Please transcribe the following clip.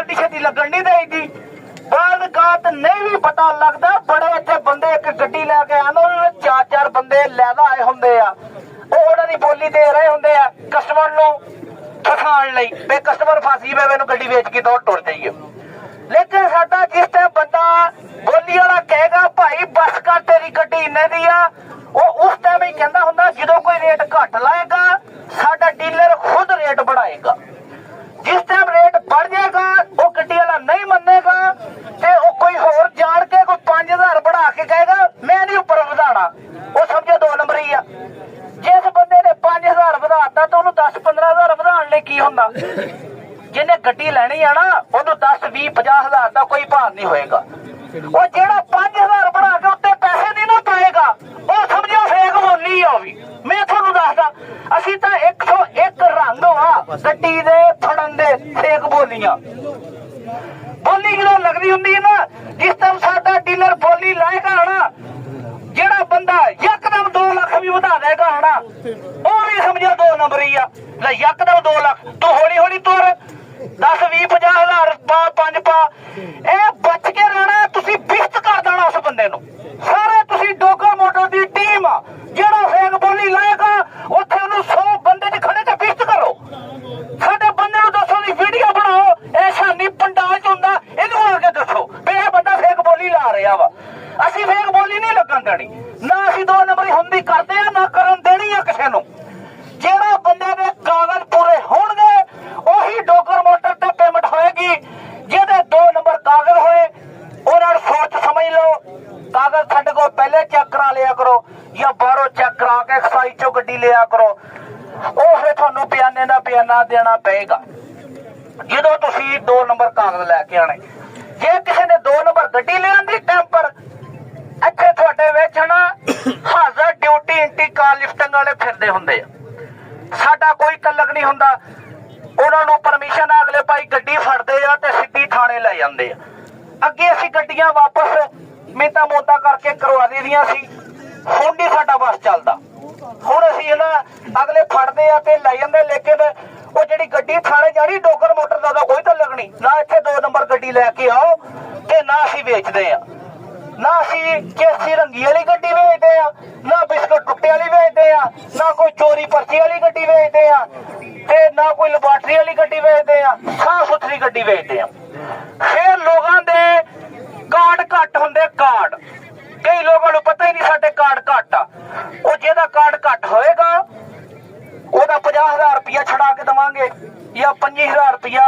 छेती छेती लगन नहीं देती बाद कात नहीं भी पता लगता बड़े इतने बंदे एक गड्डी लैके आने चार चार बंदे लैदा आए होंगे उन्होंने बोली दे रहे होंगे कस्टमर को फसान लई बे कस्टमर फसी पे मैनू गड्डी बेच के तो टुर जाइए लेकिन साडा जिस टाइम बंदा बोली वाला कहेगा भाई बस कर तेरी गड्डी इन्ने दी आ उस टाइम ही कहता होंगे जो कोई रेट घट लाएगा साडा डीलर खुद रेट बढ़ाएगा जिस टाइम रेट बढ़ जाएगा वो गड्डी वाला नहीं मनेगा ते वो कोई होर जान के कोई 5000 बढ़ा के कहेगा मैं नहीं उपर वधाना वो समझो 2 नंबर ही आ जिस बंदे ने 5000 वधाता तो उन्होंने 10-15,000 वधाने लिए की होंदा जिन्हें गड्डी लैनी है ना उन्होंने 10-20-50,000 का कोई भार नहीं होएगा वो जेड़ा 5000 बढ़ा के उत्ते पैसे नहीं ना पाएगा वो समझो फेक बोली आ भी मैं थोनू दसदा असी तो 101 रंग वा गड्डी दे फड़न दे फेक बोलियां बोली जो लगदी हुंदी है ना जिस टाइम साडा डीलर बोली लाएगा ना जेड़ा बंदा यकदम 2 लाख भी वधा देगा ना वो भी समझो 2 नंबर ही आ यकदम 2 लाख तू हौली हौली तुर 10-20-50,000 पा 5 पा ए बच के रहना तुसी बिस्त कर देना उस बंदे नु सारे तुसी डोगर मोटर दी टीम आ जेड़ा फेक बोली लाएगा उत्थे उन्हें 100 बंदे च खड़े ते बिस्त करो साडे बंदे नु दसो दी वीडियो बनाओ ऐसा नहीं पंडाल च हुंदा इनू आके दसो बे ए बंदा फेक बोली ला रहा वा असी फेक बोली नहीं लगन देनी ना असी 2 नंबरी हुंदी करदे आ ना करन देनी आ किसे नु जेड़ा बंदे दे कागज पूरे होणगे ओही डोगर मोटर ते पेमेंट होएगी जेदे 2 नंबर कागज होए उन्होंने सोच समझ लो कागज छड्ड को पहले चेक करा लिया करो या बाहरों चेक करा के एक्साइज चो गड्डी लिया करो ਉਹ ਫਿਰ ਤੁਹਾਨੂੰ ਬਿਆਨੇ ਦਾ ਬਿਆਨਾ ਦੇਣਾ ਪਏਗਾ ਜਦੋਂ ਤੁਸੀਂ 2 ਨੰਬਰ ਕਾਗਜ਼ ਲੈ ਕੇ ਆਣੇ ਜੇ ਕਿਸੇ ਨੇ 2 ਨੰਬਰ ਗੱਡੀ ਲਿਆਂਦੀ ਟੈਂਪਰ ਇੱਥੇ ਤੁਹਾਡੇ ਵਿੱਚ ਨਾ ਹਾਜ਼ਰ ਡਿਊਟੀ ਇੰਟੀਕਾਲ ਲਿਫਟਿੰਗ ਵਾਲੇ ਫਿਰਦੇ ਹੁੰਦੇ ਆ ਸਾਡਾ ਕੋਈ ਤਲਕ ਨਹੀਂ ਹੁੰਦਾ ਉਹਨਾਂ ਨੂੰ ਪਰਮਿਸ਼ਨ ਆ ਅਗਲੇ ਭਾਈ ਗੱਡੀ ਫੜਦੇ ਆ ਤੇ ਸਿੱਧੀ ਥਾਣੇ ਲੈ ਜਾਂਦੇ ਆ ਅੱਗੇ ਅਸੀਂ ਗੱਡੀਆਂ ਵਾਪਸ ਮਿੰਤਾ ਮੋਤਾ ਕਰਕੇ ਕਰਵਾ ਦਿੱਤੀਆਂ ਸੀ ਹੁਣ ਨਹੀਂ ਸਾਡਾ ਬੱਸ ਚੱਲਦਾ ਹੁਣ ਅਸੀਂ ਨਾ ਅਗਲੇ ਫੜਦੇ ਆ ਤੇ ਲੈ ਜਾਂਦੇ ਲੇਕਿਨ ਉਹ ਜਿਹੜੀ ਗੱਡੀ ਥਾਣੇ ਜਾਣੀ ਡੋਗਰ ਮੋਟਰ ਦਾ ਕੋਈ ਤਲਕ ਨਹੀਂ ਨਾ ਇੱਥੇ 2 ਨੰਬਰ ਗੱਡੀ ਲੈ ਕੇ ਆਓ ਤੇ ਨਾ ਅਸੀਂ ਵੇਚਦੇ ਆ ਨਾ ਅਸੀਂ ਕੇਸੀ ਰੰਗੀ ਵਾਲੀ ਗੱਡੀ ਵੇਚਦੇ ਆ ਨਾ ਬਿਸਕੁਟ ਟੁੱਟੇ ਵਾਲੀ ਵੇਚਦੇ ਆ ਨਾ ਕੋਈ ਚੋਰੀ ਪਰਚੀ ਵਾਲੀ ਗੱਡੀ ਵੇਚਦੇ ਆ ਤੇ ਨਾ ਕੋਈ ਲੈਬਾਰਟਰੀ ਵਾਲੀ ਗੱਡੀ ਵੇਚਦੇ ਆ ਸਾਫ ਸੁਥਰੀ ਗੱਡੀ ਵੇਚਦੇ ਆ ਫਿਰ ਲੋਕਾਂ ਦੇ ਕਾਰਡ ਘੱਟ ਹੁੰਦੇ ਕਾਰਡ ਕਈ ਲੋਕਾਂ ਨੂੰ ਪਤਾ ਹੀ ਨਹੀਂ ਸਾਡੇ ਕਾਰਡ ਘੱਟ ਆ ਉਹ ਜਿਹਦਾ ਕਾਰਡ ਘੱਟ ਹੋਏਗਾ ਉਹਦਾ 50,000 ਰੁਪਇਆ ਛੜਾ ਕੇ ਦੇਵਾਂਗੇ ਜਾਂ 25,000 ਰੁਪਇਆ